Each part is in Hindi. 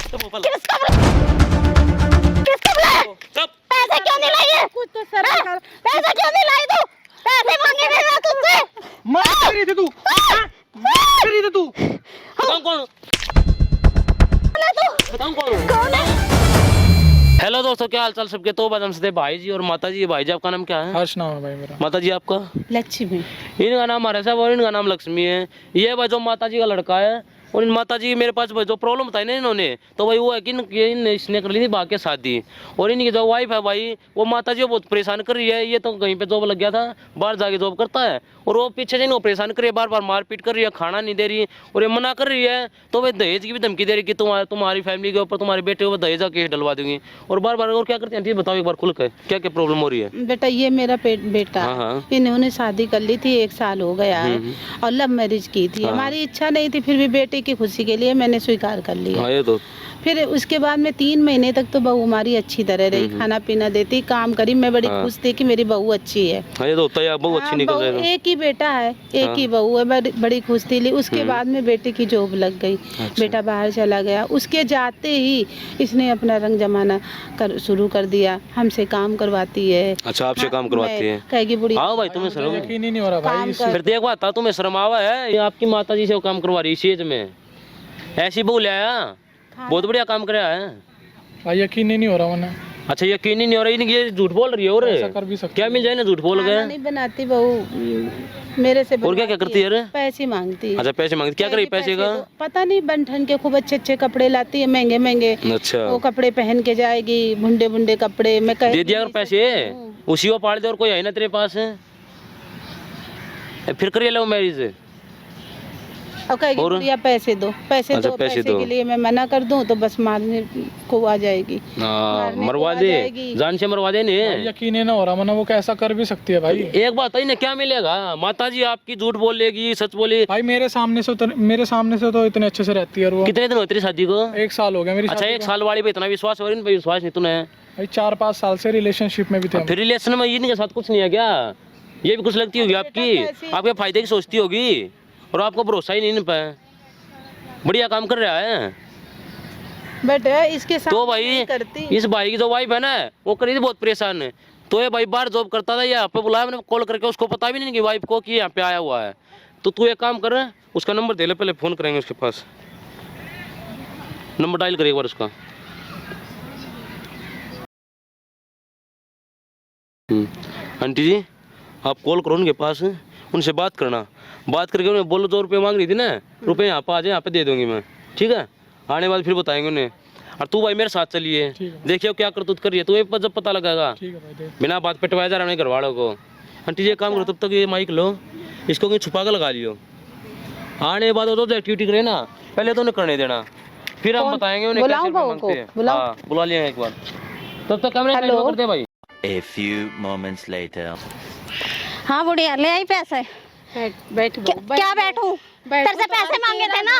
किसको बुलाया? पैसे क्यों नहीं लाई? कुछ तो शर्म कर। पैसे क्यों नहीं लाई तू? पैसे मांगे थे ना तुझसे। मार रही थी तू, कर रही थी तू। बताऊं कौन? बताऊं कौन है? हेलो दोस्तों, क्या हाल चाल सबके। तो बदम से भाई जी और माता जी। भाई जी आपका नाम क्या है? हर्ष नाम है भाई मेरा। माता जी आपका? लक्ष्मी। इनका नाम हर्ष है और इनका नाम लक्ष्मी है। ये भाई जो माता जी का लड़का है और इन माता जी मेरे पास जो प्रॉब्लम बताई ना इन्होंने, तो भाई वो है कि इसने कर ली थी भाग के शादी। और इनकी जो वाइफ है भाई, वो माता जी को बहुत परेशान कर रही है। ये तो कहीं पे जॉब लग गया था, बाहर जाके जॉब करता है, और वो पीछे से इनको परेशान कर रही है, बार बार मारपीट कर रही है, खाना नहीं दे रही, और ये मना कर रही है। तो वे दहेज की भी धमकी दे रही कि तुम्हारी फैमिली के ऊपर, तुम्हारे बेटे के ऊपर दहेज का केस डलवा दूंगी। और बार बार और क्या करते हैं ठीक बताओ एक बार खुल कर, क्या क्या प्रॉब्लम हो रही है? बेटा ये मेरा बेटा, हाँ। इन्होंने शादी कर ली थी, 1 साल हो गया है, और लव मैरिज की थी। हमारी इच्छा नहीं थी, फिर भी बेटे की खुशी के लिए मैंने स्वीकार कर लिया। हाँ, ये तो फिर उसके बाद में 3 महीने तक तो बहू हमारी अच्छी तरह रही, खाना पीना देती, काम करी। मैं बड़ी खुश थी कि मेरी बहू अच्छी है। हाँ, ये तो होता है, बहुत अच्छी निकल रही है। एक ही बेटा है, एक ही बहू है, बड़ी खुश थी। उसके बाद में बेटे की जॉब लग गई, बेटा बाहर चला गया। उसके जाते ही इसने अपना रंग जमाना शुरू कर दिया, हमसे काम करवाती है। अच्छा, आपसे काम करवाती है? कहेगी बुढ़ी। हाँ भाई, तुम्हें शर्म यकीन ही नहीं हो रहा भाई। फिर देख बात था, तुम्हें शर्म आवा है? ये आपकी माता जी से वो काम करवा रही इस एज में, ऐसी बहू ले आया, बहुत बढ़िया काम कराया है भाई। यकीन ही नहीं हो रहा मैंने। अच्छा, यकीन ही नहीं हो रहा। ये झूठ बोल रही है। और ऐसा कर भी सकती क्या मिल जाए ना, झूठ बोल गए। नहीं बनाती बहू मेरे से। और क्या क्या करती है? पैसे मांगती है। अच्छा, पैसे मांगती, क्या कर रही पैसे का? पता नहीं, बन के खूब अच्छे अच्छे कपड़े लाती है, महंगे महंगे। अच्छा, वो कपड़े पहन के जाएगी, बुंडे बुंडे कपड़े। मैं दे दिया अगर पैसे, उसी को पाल दे, और कोई है ना तेरे पास है? फिर करिए लव मैरिज। और कहेगी बुढ़िया पैसे दो, पैसे अच्छा, दो। पैसे के लिए मैं मना कर दूं तो बस मारने को आ जाएगी। मरवा दे, जान से मरवा दे। नहीं, यकीन ही ना हो रहा मैंने, वो कैसा कर भी सकती है भाई। एक बात है ना, क्या मिलेगा? माता जी आपकी झूठ बोलेगी, सच बोले भाई। मेरे सामने से तो इतने अच्छे से रहती है। वो कितने दिन हुए तेरी शादी को? 1 साल हो गया मेरी। अच्छा, 1 साल वाली पे इतना विश्वास और इन पे विश्वास नहीं तूने? भाई 4-5 साल से रिलेशनशिप में भी थे। फिर रिलेशन में इनके साथ कुछ नहीं है क्या? ये भी कुछ लगती होगी आपकी, आपके फायदे की सोचती होगी, और आपको भरोसा ही नहीं इन पे। बढ़िया काम कर रहा है बट इसके साथ तो भाई करती। इस भाई की जो वाइफ है ना, वो करी थी बहुत परेशान है। तो ये भाई बाहर जॉब करता था, यहाँ पे बुलाया मैंने कॉल करके, उसको पता भी नहीं कि वाइफ को कि यहाँ पे आया हुआ है। तो तू एक काम कर, उसका नंबर दे ले, पहले फोन करेंगे उसके पास। नंबर डायल करे एक बार उसका। आंटी जी, आप कॉल करो उनके पास, उनसे बात करना। बात करके उन्हें बोलो 2 रुपये मांग रही थी ना, रुपये यहाँ पे आ जाए, यहाँ पे दे दूंगी मैं, ठीक है? आने बाद फिर बताएंगे उन्हें। और तू भाई मेरे साथ चलिए, देखिए क्या करतूत कर रही है, तो जब पता लगेगा। बिना बात पिटवाया जा रहा है घर वालों को। आंटी जी एक काम करो, तब तक ये माइक लो, इसको कहीं छुपा कर लगा लियो। आने बाद वो जो एक्टिविटी करे ना, पहले तो उन्हें करने देना, फिर हम बताएंगे उन्हें कैसे मांगते हैं। बुला लिया एक बार, तब तक कैमरा कर दे भाई। A few moments later. हाँ बुढ़िया, ले आई पैसे। बैठ क्या बैठूं? तेरे से पैसे मांगे थे ना?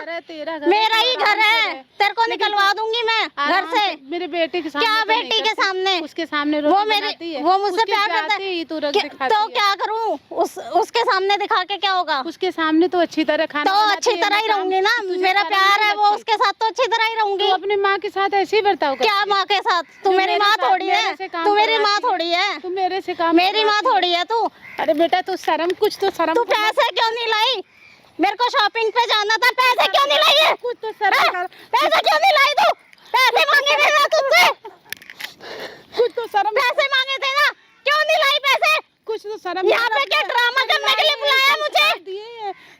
मेरा ही घर है, तेरे को निकलवा दूंगी मैं घर से। मेरे बेटे के सामने। क्या बेटी के सामने? उसके सामने वो मुझसे प्यार करता है तो क्या करूं? उसके सामने दिखा के क्या होगा? उसके सामने तो अच्छी तरह खाना तो अच्छी तरह ही रहूंगी ना, मेरा प्यार है वो, उसके साथ तो अच्छी तरह ही रहूंगी। अपनी माँ के साथ ऐसे ही बर्ताव कर। क्या माँ के साथ? तू मेरी माँ थोड़ी है, तू मेरी माँ थोड़ी है, तू मेरे से काम। मेरी माँ थोड़ी है तू। अरे बेटा तू शर्म, कुछ तो शर्म। तू पैसे क्यों नहीं लाई? मेरे को शॉपिंग पे जाना था, पैसे क्यों नहीं लाई है? कुछ तो शर्म कर। पैसे क्यों नहीं लाई तू? पैसे मांगे थे ना तुझसे, कुछ तो शर्म। पैसे मांगे थे ना, क्यों नहीं लाई पैसे? कुछ तो शर्म। यहाँ पे क्या ड्रामा करने के लिए बुलाया मुझे?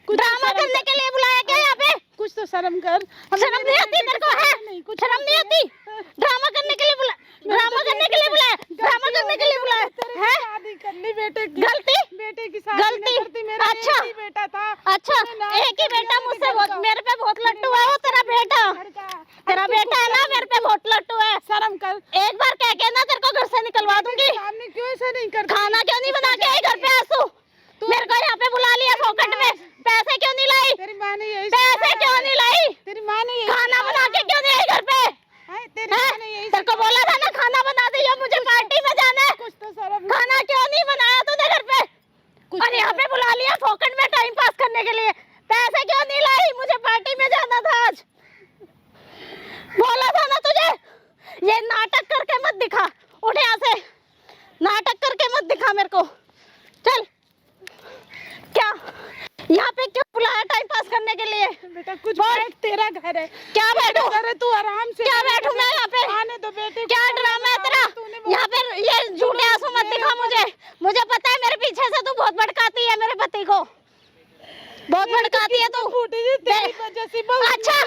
ड्रामा करने के लिए बुलाया क्या यहाँ पे? कुछ तो शर्म कर। शर्म नहीं आती तेरे को? है शर्म नहीं आती? ड्रामा करने के लिए बुलाया, ड्रामा करने के लिए बुलाया, ड्रामा करने के लिए बुलाया है? शादी करनी बेटे की। गलती? बेटे की शादी गलती? मेरा अच्छा एक ही बेटा था। अच्छा, एक ही बेटा मुझसे बहुत, मेरे पे बहुत लट्टू है वो तेरा बेटा। तेरा बेटा है ना, मेरे पे बहुत लट्टू है। शर्म कर। एक बार कह के ना तेरे को घर से निकलवा दूंगी। सामने क्यों ऐसा नहीं करती? खाना क्यों नहीं बना के आई घर पे आंसू? मेरे को यहाँ पे बुला लिया फोकट में, पैसे क्यों नहीं लाई? तेरी माँ ने यही पैसे क्यों नहीं लाई? तेरी माँ ने यही खाना बना के क्यों नहीं आई घर पे? तेरी माँ ने यही तेरे को बोला था ना खाना बना दिया, मुझे पार्टी में जाना है। कुछ तो शर्म। खाना क्यों नहीं बनाया तूने घर पे? और यहाँ पे बुला लिया फोकट में टाइम पास करने के लिए। पैसे क्यों नहीं लाई? मुझे पार्टी में जाना था। ये नाटक करके मत दिखा, उठ यहाँ से, नाटक करके मत दिखा मेरे को। चल, क्या यहाँ पे क्यों बुलाया टाइम पास करने के लिए? बेटा कुछ बोल। बैठ, तेरा घर है। क्या बैठूं? अरे तू आराम से क्या बैठूं मैं यहाँ पे? आने दो बेटे। क्या ड्रामा है तेरा? यहाँ पे ये झूठे आंसू मत दिखा मुझे। मुझे पता है मेरे पीछे से तू बहुत भड़काती है मेरे पति को, बहुत भड़काती है तू। तेरी वजह से बहू। अच्छा,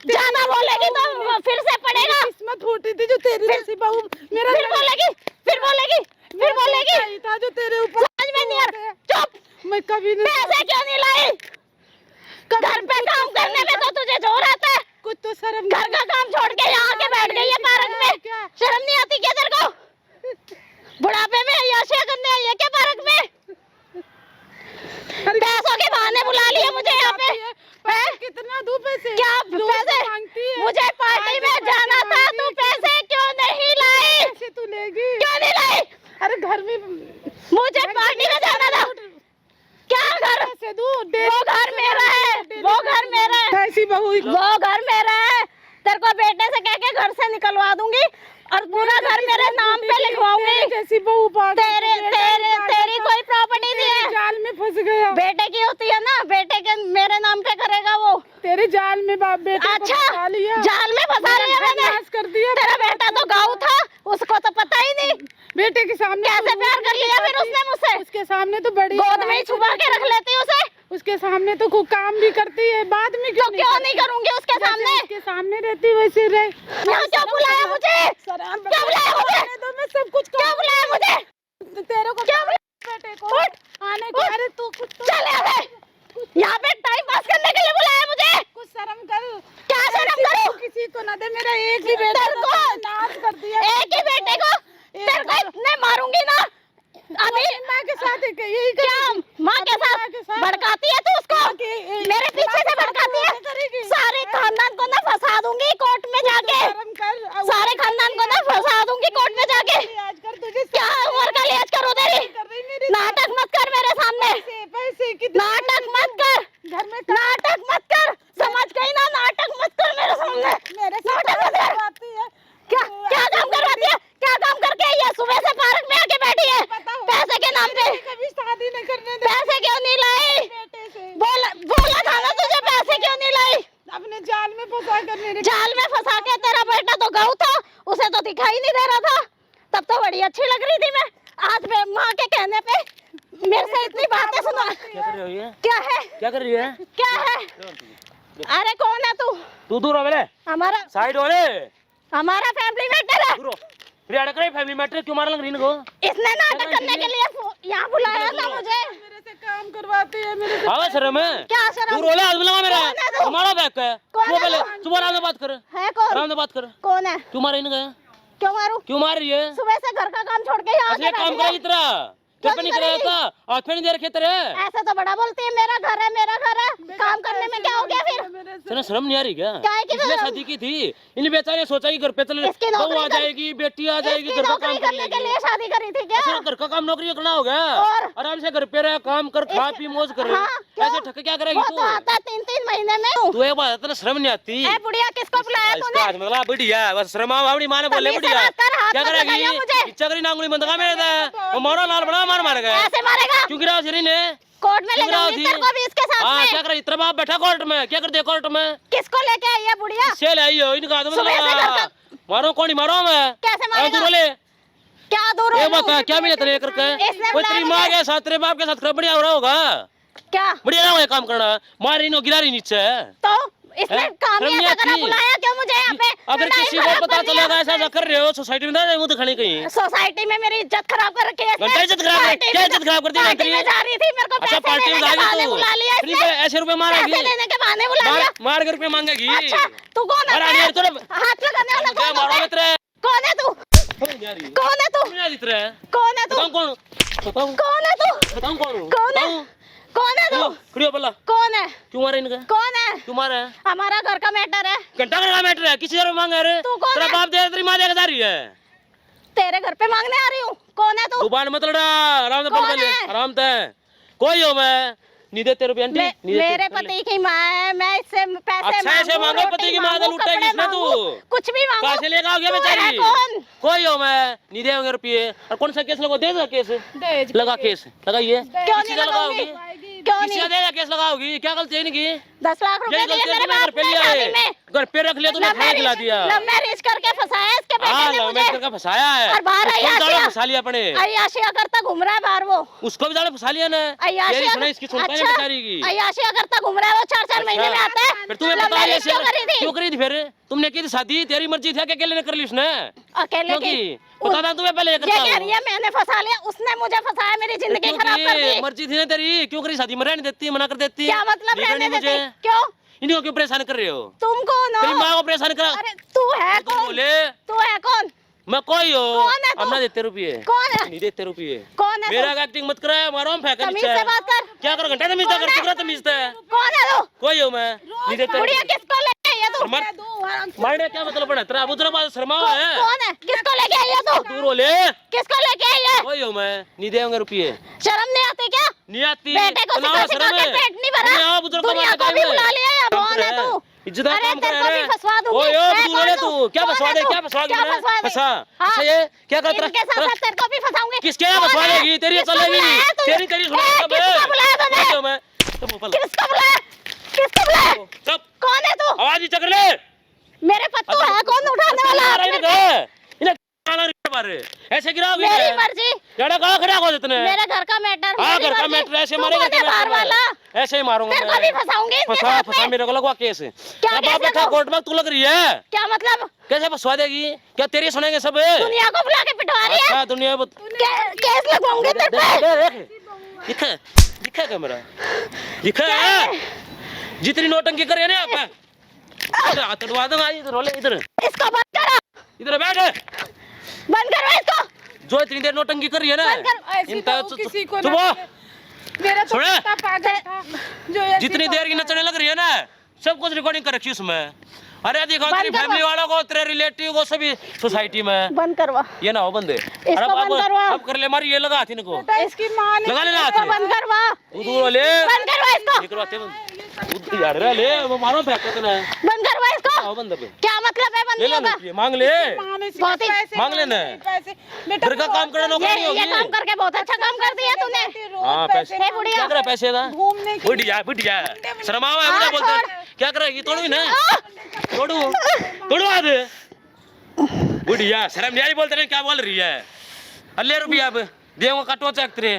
ज्यादा बोलेगी तो फिर से पड़ेगा। किस्मत फूटी थी जो तेरी जैसी बहू मेरा। फिर बोलेगी, फिर बोलेगी, फिर बोलेगी। था जो तेरे ऊपर। समझ में नहीं आ रहा। चुप। मैं कभी नहीं। पैसे क्यों नहीं लाई? घर पे काम करने में तो तुझे जोर आता है। कुछ तो शर्म। घर का काम छोड़ के यहाँ आके बैठ गई है पार्क में। शर्म नहीं आती क्या तेरे को? बुढ़ापे में याशिया करने आई है क्या पार्क में? पैसों के बहाने बुला लिया मुझे यहाँ पे। हैं? कितना दू पैसे? क्या पैसे मांगती है? मुझे पार्टी में जाना था, तू पैसे क्यों नहीं लाई? पैसे तू लेगी? क्यों नहीं लाई? अरे घर में मुझे पार्टी में जाना था। क्या घर? पैसे दू। वो घर मेरा है, वो घर मेरा है, ऐसी बहू। वो घर मेरा है। तेरे को बेटे से कह के घर से निकलवा दूंगी और पूरा घर मेरे नाम पे लिखवाऊंगी। जैसी बहू तेरी कोई प्रॉपर्टी नहीं है। जाल में फंस गया। बेटे की होती है ना, बेटे के मेरे नाम पे करेगा वो। तेरे जाल में बाप बेटे को अच्छा, फंसा लिया। जाल में फंसा लिया मैंने। नाश कर दिया। तेरा बेटा तो गाँव था, उसको तो पता ही नहीं। बेटे के सामने कैसे प्यार कर लिया फिर उसने मुझसे? उसके सामने तो बड़ी गोद में ही छुपा के रख लेती उसे। उसके सामने तो खूब काम भी करती है, बाद में तो क्यों नहीं करूंगी उसके सामने? उसके सामने रहती वैसे रहे। यहाँ क्यों बुलाया मुझे? क्या बुलाया मुझे? तो मैं सब कुछ क्या बुलाया मुझे? तेरे को क्या बेटे को आने को। अरे तू कुछ तो चल यहाँ पे, यहाँ पे टाइम पास करने के लिए बुलाया मुझे। कुछ शर्म कर। क्या शर्म करूं? किसी को ना दे, मेरा एक ही बेटा को नाश कर दिया। एक ही बेटे को तेरे को इतने मारूंगी ना अभी। माँ के साथ यही क्या माँ के साथ भड़काती है तू उसको? मेरे पीछे से भड़काती है। सारे खानदान को ना फंसा दूंगी कोर्ट में जाके। शर्म कर। सारे खानदान को ना फंसा दूंगी कोर्ट में जाके। आज कर तुझे क्या उम्र का लिहाज करो तेरी? नाटक मत कर मेरे सामने, पैसे कितने नाटक मत कर, घर में नाटक मत कर। समझ गई ना? नाटक मत कर मेरे सामने। मेरे नाटक मत कर। आती है। क्या क्या काम करवाती है? क्या काम करके ये सुबह से पार्क में आके बैठी है पैसे के नाम पे? कभी शादी नहीं करने दे पैसे क्यों नहीं लाई? बेटे से। बोला था ना तुझे, पैसे क्यों नहीं लाई? अपने जाल में फंसा कर मेरे। जाल में फंसा के। तेरा बेटा तो गाँव था, उसे तो दिखाई नहीं दे रहा था। तब तो बड़ी अच्छी लग रही थी मैं। आज मैं माँ के कहने पे मेरे से इतनी बातें सुना। क्या कर रही है? क्या है? क्या कर रही है? क्या है? अरे कौन है तू? तू दूर हो मेरे हमारा साइड हो रे। हमारा फैमिली मैटर है। दूर हो। फिर अड़क रही फैमिली मैटर क्यों मार लग रही इनको? इसने नाटक करने के लिए यहाँ बुलाया था मुझे। मेरे से काम करवाती है मेरे से। आवा शर्म है? क्या शर्म? दूर हो ले, हाथ मिलाओ मेरा। कौन है तू? तुम्हारा बैग है। कौन तू है पहले तू? तू आराम से बात कर। है कौन? आराम से बात कर। कौन है? क्यों मारे इनका? क्यों मारूं? क्यों मार रही है? सुबह से घर का काम छोड़ के यहाँ असली आके काम बैठी करा है। इतना क्यों क्या नहीं नहीं कराया करी? था? हाथ पे नहीं दे रखे तेरे। ऐसे तो बड़ा बोलती है, मेरा घर है, मेरा घर है। काम करने में क्या हो गया फिर? तेरा शर्म नहीं आ रही क्या? क्या है कि इसलिए शर्म? शादी की थी। इन बेचारे ने सोचा कि घर पे चल इसकी बहू नौकरी आ कर- जाएगी, बेटी आ जाएगी, इसकी घर का नौकरी काम कर करने के लेगी। लिए शादी करी थी क्या? ऐसे घर का काम नौकरी करना हो गया। और? आराम से घर पे रह, काम कर, खा पी मौज कर। हाँ, क्यों? ऐसे ठक क्या करेगी वो तू? तो आता है 3-3 महीने में। तू एक बात तेरा शर्म नहीं आती? ए बुढ़िया, किसको बुलाया इसका तूने? हाथ में बढ़िया बस शर्म आ अपनी माँ ने बोले तमीज से बढ़िया। बात कर, हाथ क्या मत करेगी? लगाइए मुझे। इच्छा करी नांगुली बंद का मेरे था। वो मारो लाल बड़ा मार गए। ऐसे मारेगा? क्यों गिरा शरीर ने? कोर्ट में ले क्यों गिरा जाऊंगी थी? तेरे को भी इसके साथ हाँ में। क्या करे? तेरा बाप बैठा कोर्ट में, क्या कर दिया कोर्ट में? किसको लेके आई है बुढ़िया? से ले आई हो इनका हाथ में सुबह से लगा। घर मारो कौन ही मारो मैं? कैसे मारेगा? तू बोले क्या दूर हो ये लूं? बता क्या मिला तेरे करके? इसने कोई बुलाया तेरी माँ मुझे। के साथ तेरे बाप के साथ बढ़िया हो रहा होगा। क्या? बढ़िया ना हो ये काम करना। मार रही नो गिरा रही नीचे। तो इसने हैं? काम ही शर्म नहीं ऐसा करा, आती? बुलाया क्यों मुझे यहाँ पे? अगर लड़ाई किसी को खराब पता कर दिया चलेगा ऐसा आपने। कर रहे हो सोसाइटी में ना मुंह दिखाने कहीं। सोसाइटी में मेरी इज्जत खराब कर रखी है इसने। घंटा इज्जत खराब पार्टी क्या में- इज्जत खराब कर दी? पार्टी में जा रही थी, मेरे को अच्छा पैसे पार्टी में लेने के बहाने जाएगी बुला लिया तू? इसने। ऐसे रुपए मारेगी? पैसे लेने के बहाने बुला लिया। मार के रुपए मांगेगी? अच्छा, तू कौन है? अरे यार, थोड़ा- हाथ लगाने वाला क्या कौन मारो है? मित्र? कौन है तू? कौन है तू? कौन है तू? बताऊं कौन? बताऊं कौन है तू? बताऊं कौन? कौन है? कौन है तू? खड़ियो बोला कौन है? क्यों मारे इनका? कौन है? क्यों मारे? हमारा घर का मैटर है। घंटा का मैटर है, किसी जगह मांगे रे? तू कौन तेरा है? बाप दे तेरी माँ देकर जा रही है। तेरे घर पे मांगने आ रही हूँ। कौन है तू? दुकान मत लड़ा, आराम से कौन बोल पहले, है? आराम से। कोई हो मैं? नहीं देते रुपये आंटी, नहीं देते। मेरे पति की माँ है, मैं इससे पैसे अच्छा ऐसे मांगो, रोटी पति की माँ मांगू, लुटाई कपड़े किसने तू? मांगू, कुछ भी मांगो। कहाँ से लेकर आओगे तू है बेचारी? कौन? कोई हो मैं नहीं देंगे रुपये। और कौन सा केस लगो? देगा केस दहेज लगा, केस लगाइए। क्यों किसी नहीं का लगाऊंगी? लगाओगी? क्यों किसी का नहीं? देगा केस लगाओगी? क्या गलती है इनकी? 10 लाख रुपए यही दिए गलती है, मेरे तुमने घर बाप पे ने लिया शादी है, में। घर पे रख लिया, तुमने खाना खिला दिया। लव मैरिज करके फंसाया इसके बेटे हाँ ने लव मुझे। मैरिज करके फंसाया है। और बाहर उसको भी अय्याशिया- जाड़े फंसा लिया अपने, अय्याशिया करता घूम रहा है बाहर वो। उसको भी जाड़े फंसा लिया ना। तेरी अय्याशिया सुना इसकी सुनता है बेचारी की। अय्याशिया करता घूम रहा है वो, 4-4 महीने में आता है। फिर तुम्हें लव पता है मैरिज क्यों करी थी? क्यों करी थी? फिर तुमने की थी शादी, तेरी मर्जी थी, अकेले ने कर ली उसने? अकेले क्योंकि की पता था तुम्हें पहले ये ये करता कह हूँ। रही है मैंने फंसा लिया, उसने मुझे फंसाया, मेरी जिंदगी खराब कर क्योंकि दी। मर्जी थी ना तेरी, क्यों करी शादी में? रहने देती, मना कर देती। क्या मतलब नहीं रहने करनी देती? मुझे। क्यों? इन्हीं को क्यों परेशान कर रहे हो? तुम कौन तेरी हो? माँ को परेशान करा। अरे तू है तुम कौन? बोले तू है कौन? मैं कोई हो? कौन है तू? हम ना देते रुपये। कौन है? नहीं देते रुपये। कौन है मेरा तू? एक्टिंग मत कराया, मारो हम फेंक तमीज से बात कर। क्या कर घंटा तमीज कौन कर, है? टुकड़ा तमीजता है। कौन है तू? कोई हो मैं? नहीं देते बुढ़िया रुपये। किसको लेके आई है तू? मारने क्या मतलब पड़ा तेरा? उधर बात शर्मा है। कौन है? किसको लेके आई है तू? दूर बोले। किसको लेके आई है? कोई हो मैं? नहीं देंगे रुपये। शर्म नहीं आती क्या? नहीं आती। बेटे को बनाओ सिखा सिखा शर्म के है। पेट नहीं भरा। नहीं, आओ बुजुर्ग को दुनिया मारते को भी टाइम में। बुला लिया या काम कौन है करे तू? इज्जत अरे काम तेरे कर को रहे भी फंसवा दूंगी। ओए ओ है दूर कौन ले तू? तू। क्या कौन फंसवा है दे? तू? क्या फंसवा क्या दे? फंसवा दे? फंसा हाँ। अच्छा ये क्या कर इनके साथ साथ तेरे को भी फंसाऊंगी। किसके कौन फंसवा है? देगी? तेरी किसको चलेगी बुलाया नहीं। तूने? तेरी ए, सुना सब है। किसको बुलाया तूने? कोई हो मैं? तुम ऊपर लो। किसको बुलाया? किसको बुलाया? चुप। कौन है तू? आवाज ही चकर ले। मेरे पत्तू है कौन उठाने वाला? हाथ में से? ऐसे गिराओगे? मेरी मर्जी, जड़ा कहाँ खड़ा हो जितने? मेरे घर का मैटर। हाँ मेरी घर का मर्जी। मैटर ऐसे तू मारेगा। कौन है बाहर वाला? ऐसे ही मारूंगा तेरे को भी फंसाऊंगी इसके फंसा साथ फंसा में। मेरे को लगवा केस। क्या अब केस आप बैठा लगाऊं? कोर्ट में, तू लग रही है क्या मतलब? कैसे फंसवा देगी? क्या तेरी सुनेंगे सब? दुनिया को बुला के पिटवा रही है? अच्छा दुनिया केस लगवाऊंगी तेरे पे। दिखा दिखा कैमरा दिखा जितनी नोटंकी करे है ना आप इधर हाथ अड़वा दूंगा। इधर रोले, इधर इसको बंद करो, इधर बैठ। बंद करो इसको। जो इतनी देर नोटंकी कर रही है ना बंद कर। ऐसी तो किसी को चुप ना हो। करे। मेरा तो सुने? पता पागल था जो ऐसी जितनी देर की नचने लग रही है ना, सब कुछ रिकॉर्डिंग कर रखी उसमें। अरे देखो तेरी करवा। फैमिली वालों को, तेरे रिलेटिव को, सभी सोसाइटी में बंद करवा, ये ना हो बंदे। इसको बंद करवा। अब कर ले मारी, ये लगा हाथ इनको बेटा, इसकी माँ ने लगा लेना इसको हाथ बंद करवा, उधर ले बंद करवा इसको, ये करवाते उधर यार ले वो मारो फेंकते ना बंद करवा इसको। आओ बंद पे क्या मतलब है बंद ले नहीं लेना होगा? ये मांग ले। माँ ने बहुत ही- पैसे मांग लेना। पैसे बेटा घर का काम करना नौकरी नहीं ये काम होगी। करके बहुत अच्छा काम कर दिया तूने। हाँ पैसे हे बुढ़िया, क्या करा पैसे का? घूमने के बुढ़िया शर्माओ है बुढ़िया बोलते हैं। क्या करेगी? तोड़ू ही ना, तोड़ू तोड़ू आज बुढ़िया शर्म नहीं आ रही? बोलते नहीं क्या बोल रही है? अल्ले रुपया अब देवों का टोचा तेरे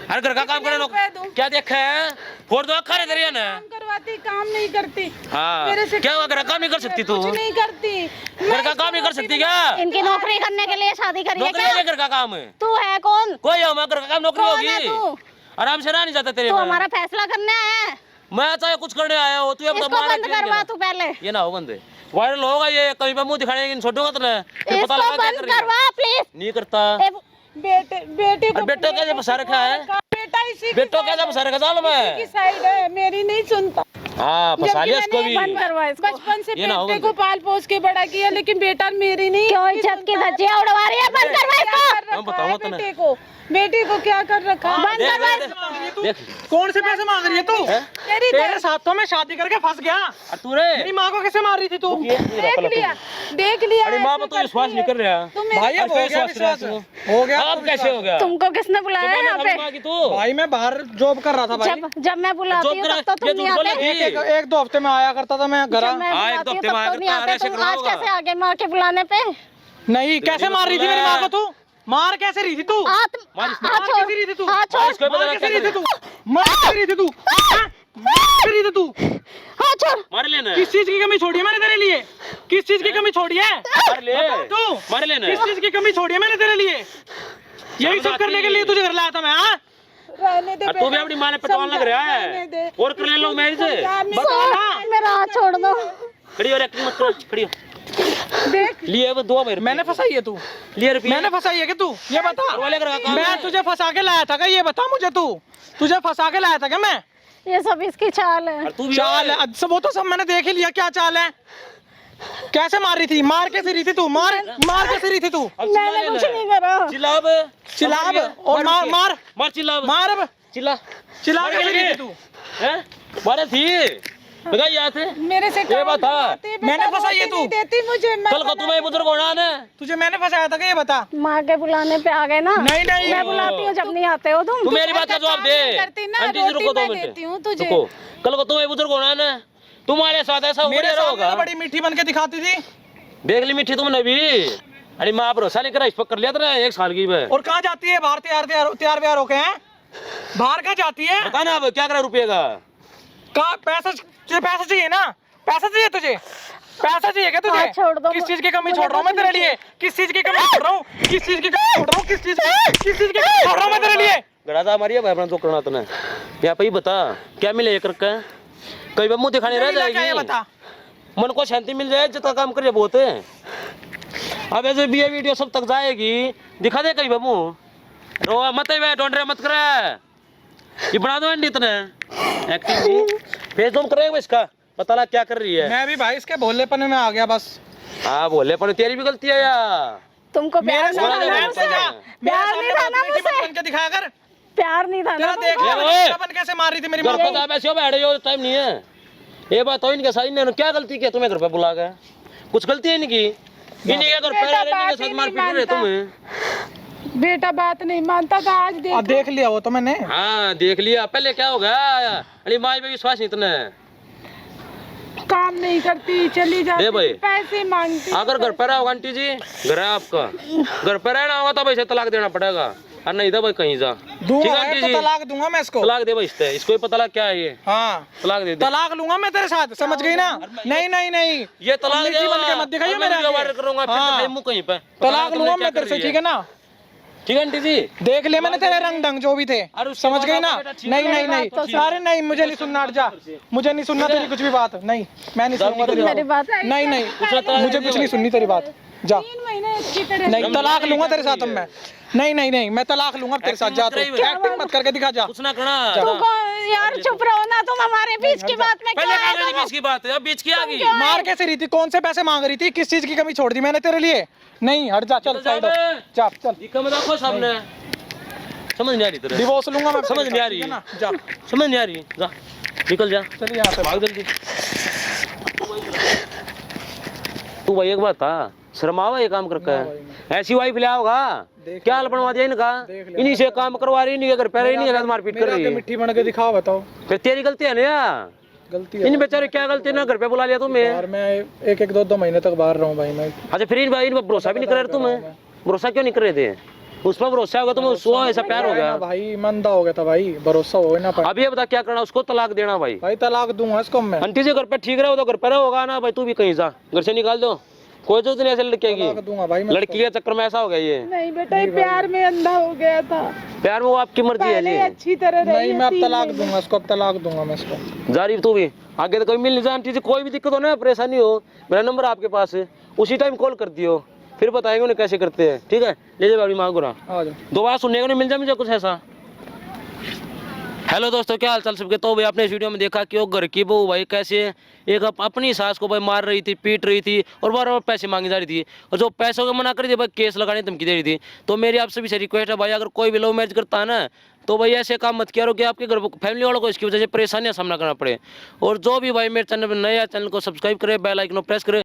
हर घर का काम करना रुपए दूं? क्या देखा है? फोड़ दो अखा रे तेरी ना। काम करवाती, काम नहीं करती। हाँ मेरे से क्या हुआ? घर का काम नहीं कर सकती तू? कुछ नहीं करती। घर का काम नहीं कर सकती क्या? इनकी नौकरी करने के लिए शादी करी है नौकरी क्या? है घर का काम है? तू है कौन? कोई हो मैं घर का काम नौकरी कौन है होगी तू? आराम से रह नहीं जाता तेरे तू में। हमारा फैसला करने आया है? मैं चाहे कुछ करने आया हो तू अब इसको बंद करवा तू पहले, ये ना हो बंदे वायरल होगा ये कहीं पे मुंह दिखाने की छोड़ूंगा तो फिर इसको पता लगा क्या बंद कर रही है। करवा प्लीज। नहीं करता। बेटे और को बेटो कैसे फंसा रखा है? बेटा इसी की बेटो कैसे फंसा रखा? साल की में साइड है, मेरी नहीं सुनता। हाँ फंसा लिया इसको भी। बंद करवा इसको। बचपन से ये ना हो बेटे बंदे। को पाल पोस के बड़ा किया, लेकिन बेटा मेरी नहीं। क्यों इज्जत की धज्जियां उड़वा रही है? बंद करवा क्या इसको, कर हम रखा बताऊंगा है तूने। बेटे को क्या कर रखा है? बंद देख, करवा देख, इसको। देख कौन से पैसे मांग रही है तू? तेरी तेरे साथों में शादी करके फंस गया। और तू रे मेरी माँ को कैसे मार रही थी तू? देख लिया अरे माँ पर ऐसे तो विश्वास नहीं कर रहा। तुम मेरे- भाई अब हो गया विश्वास, हो गया अब तो कैसे हो गया? तुमको किसने बुलाया है यहाँ पे? माँ की तू भाई मैं बाहर जॉब कर रहा था भाई। जब मैं बुलाती जॉब हूँ करा- तब तो ये तुम नहीं झूठ आते। बोलेगी। एक दो हफ्ते में आया करता था मैं घर। जब मैं हाँ, एक बुलाती हूँ हफ्ते तब में आया तो नहीं करता, आते। ऐसे तुम करना आज होगा। कैसे आगे माँ के बुलाने पे? नहीं कैसे मार रही थी मेरी माँ को तू? मार कैसे रही थी तू? हाथ मार इसको। हाथ मार छोड़, कैसे रही थी तू? हाथ मार छोड़, इसको पता मार लगा कैसे क्या रही थी कर तू? मार कैसे रही थी तू? मार रही थी तू? हाथ छोड़। मार लेना किस चीज की कमी छोड़ी है मैंने तेरे लिए? किस चीज की कमी छोड़ी है? मार ले तू मार लेना किस चीज की कमी छोड़ी है मैंने तेरे लिए? यही सब करने के लिए तुझे घर लाया था मैं। हाँ रहने दे और तू भी अपनी माँ ने पटवान लग रहा रहने दे। है और कर ले लो मैरिज बता ना। मेरा हाथ छोड़ दो। खड़ी हो एक्टिंग मत कर खड़ी हो देख लिए वो 2 महीने मैंने फंसाई है तू? लिए रुपये मैंने फंसाई है कि तू? ये बता। वाले का काम मैं तुझे फंसा के लाया था क्या? ये बता मुझे तू। तुझे फंसा के लाया था क्या मैं? ये सब इसकी चाल है। और तू भी चाल है सब, वो तो सब मैंने देख ही लिया क्या चाल है। कैसे मार रही थी? मार कैसे रही थी तू? मार कैसे रही थी तू? अब चिल्ला मैंने लेना कुछ है। नहीं करा। चिल्ला अब चिल्ला अब और मार मार मार चिल्ला अब मार अब चिल्ला चिल्ला के रही थी तू। हैं मारे थी लगा याद है मेरे से ये बता मैंने फंसाई है तू। देती मुझे कल को तुम्हें बुजुर्ग होना है तुझे मैंने फंसाया था कि ये बता। माँ के बुलाने पे आ गए ना। नहीं नहीं मैं बुलाती हूँ जब नहीं आते हो तुम। तू मेरी बात का जवाब दे करती ना, आंटी जी रुको रोटी 2 मैं देती हूँ मिनट तुझे। रुको कल को तुम्हें बुजुर्ग होना है ना तुम्हारे साथ ऐसा मेरे मेरे सामने होगा तो बड़ी मीठी बन के दिखाती थी। देख ली मिट्टी तुमने भी अरे माँ भरोसा नहीं करा इस पर कर लिया था 1 साल की मैं और कहाँ जाती है बाहर तैयार व्यार होके हैं? बाहर कहाँ जाती है? बता ना अब क्या करा रुपये का कहाँ पैसा चाहिए ना? पैसा चाहिए तुझे? पैसा चाहिए क्या तुझे? हाँ, छोड़ दो। किस चीज की कमी छोड़ रहा हूँ मैं तेरे लिए? किस चीज की कमी छोड़ रहा हूँ? किस चीज की कमी छोड़ रहा हूँ? किस चीज की कमी छोड़ रहा हूँ मैं तेरे लिए? गड़ा हमारी है अपना तो करना तूने यहाँ पे ही बता क्या मिले ये करके कई बार मुँह दिखाने रह क्या ये जाएगी बता। मन को शांति मिल जाए जितना काम करे बहुत है अब ऐसे भी ये वीडियो सब तक जाएगी दिखा दे कहीं बाबू रो मत डोंडरे मत करे ये बना दो एंडी इतने एक्टिंग फेस तुम करेगा इसका पता ना क्या कर रही है मैं भी भाई इसके भोलेपन में आ गया बस। हाँ बोले पर तेरी भी गलती है यार तुमको मेरे प्यार नहीं सामने था ना रहम से मुझसे। जा। मेरे प्यार सामने नहीं था ना मीठी मुझसे। बन के दिखाया कर। प्यार नहीं था ना तेरा देख तुमको। ले अपन कैसे मार रही थी मेरी माँ घर को। पर ऐसे हो बैठे हो टाइम नहीं है ये बात हो इनके साथ इन्होंने क्या गलती की तुम्हें घर पे बुला गए कुछ गलती है इनकी इन्हीं के घर पे बेटा, इनके बात साथ ही मार नहीं पीट रहे मानता। तुम्हें बेटा बात नहीं मानता था आज देख देख लिया वो तो मैंने। हाँ देख लिया पहले क्या हो गया अरे माँ पे विश्वास नहीं इतना काम नहीं करती चली जाती दे भाई। पैसे मांगती अगर घर पर रहोगा आंटी जी घर है आपका घर पर रहना होगा तो इसे तलाक देना पड़ेगा और नहीं तो भाई कहीं जा ठीक दूंगा है आंटी तो जी तलाक दूंगा मैं इसको। तलाक दे भाई इसको ही पता लग क्या है ये हाँ तलाक दे दे तलाक लूंगा मैं तेरे साथ समझ गई ना? नहीं नहीं नहीं ये तलाक मीठी दे बन के मत दिखाइए मेरे आगे। वायरल करूंगा फिर हाँ। तो मुंह कहीं पे तलाक तुमने लूंगा क्या मैं तेरे कर से रही ठीक है ना? ठीक है आंटी जी देख ले मैंने तेरे रंग ढंग जो भी थे अरे उसके समझ बाद गई ना? आपका बेटा ठीक नहीं है, नहीं मेरी नहीं बात तो सुन। अरे नहीं मुझे नहीं सुनना हट जा मुझे नहीं सुनना तेरी कुछ भी बात नहीं मैं नहीं सुनूंगा तेरी मेरी बात बात नहीं नहीं मुझे कुछ नहीं सुननी तेरी बात जा 3 महीने अच्छी तरह नहीं तलाक लूंगा तेरे साथ अब मैं नहीं नहीं नहीं मैं तलाक लूंगा तेरे साथ जा तू Acting मत कराइए। एक्टिंग मत करके दिखा जा कुछ ना करना तुमको यार चुप रहो ना तुम हमारे बीच की बात में पहले क्यों कहा आए गई तुम? बीच की बात है अब बीच की आ गई मार कैसे रही थी कौन से पैसे मांग रही थी किस चीज की कमी छोड़ दी मैंने तेरे लिए नहीं हट जा चल साइड हो जा चल दिक्कत मत रखो सामने समझ नहीं आ रही तेरे डिवोर्स लूंगा मैं समझ नहीं आ रही ठीक है ना? जा समझ नहीं आ रही जा निकल जा चलिए यहाँ से भाग जल्दी तू भाई एक बात था शर्मावा ये काम करके ऐसी वाइफ लिया होगा क्या हाल बनवा दिया इनका इन्हीं से काम करवा रही इन्हीं के घर पे इन्हीं के साथ मारपीट कर मेरे रही आगे है मिट्टी बन के दिखाओ बताओ फिर तेरी गलती है ना यार गलती है इन बेचारे क्या गलती है ना घर पे बुला लिया तुम्हें यार मैं एक दो महीने तक बाहर रहूं भाई मैं अच्छा फिर इन भाई इन पर भरोसा भी नहीं कर रहे तुम्हें भरोसा क्यों नहीं कर रहे थे उस पर भरोसा होगा तुम्हें सो ऐसा प्यार हो गया भाई मंदा हो गया था भाई भरोसा हो ना पाया अब ये बता क्या करना उसको तलाक देना भाई भाई तलाक दूंगा इसको मैं आंटी जी घर पे ठीक रहे हो तो घर पे होगा ना भाई तू भी कहीं जा घर से निकाल दो कोई जरूरत नहीं ऐसे लड़के तलाक की दूंगा भाई मैं लड़की के चक्कर में ऐसा हो गया ये नहीं बेटा ये प्यार में अंधा हो गया था प्यार में वो आपकी मर्जी है पहले जी अच्छी तरह रही नहीं है, मैं अब 3 तलाक महीने। दूंगा इसको अब तलाक दूंगा मैं इसको जारी तू भी आगे तो कोई मिल नहीं जा आंटी जी कोई भी दिक्कत हो ना परेशानी हो मेरा नंबर आपके पास है उसी टाइम कॉल कर दियो फिर बताएंगे उन्हें कैसे करते हैं ठीक है ले जाओ अपनी माँ को ना आ जाओ दोबारा सुनने को नहीं मिल जाए मुझे कुछ ऐसा हेलो दोस्तों क्या हाल चाल सबके तो भाई आपने इस वीडियो में देखा कि वो घर की बहू भाई कैसे एक अपनी सास को भाई मार रही थी पीट रही थी और बार बार पैसे मांगी जा रही थी और जो पैसों को मना कर दी भाई केस लगाने की धमकी दे रही थी तो मेरी आपसे भी रिक्वेस्ट है भाई अगर कोई भी लव मैरिज करता है ना तो भाई ऐसे काम मत किया करो कि आपके घर फैमिली वालों को इसकी वजह से परेशानियां सामना करना पड़े और जो भी भाई मेरे चैनल पर नया चैनल को सब्सक्राइब करे बेल आइकन प्रेस करे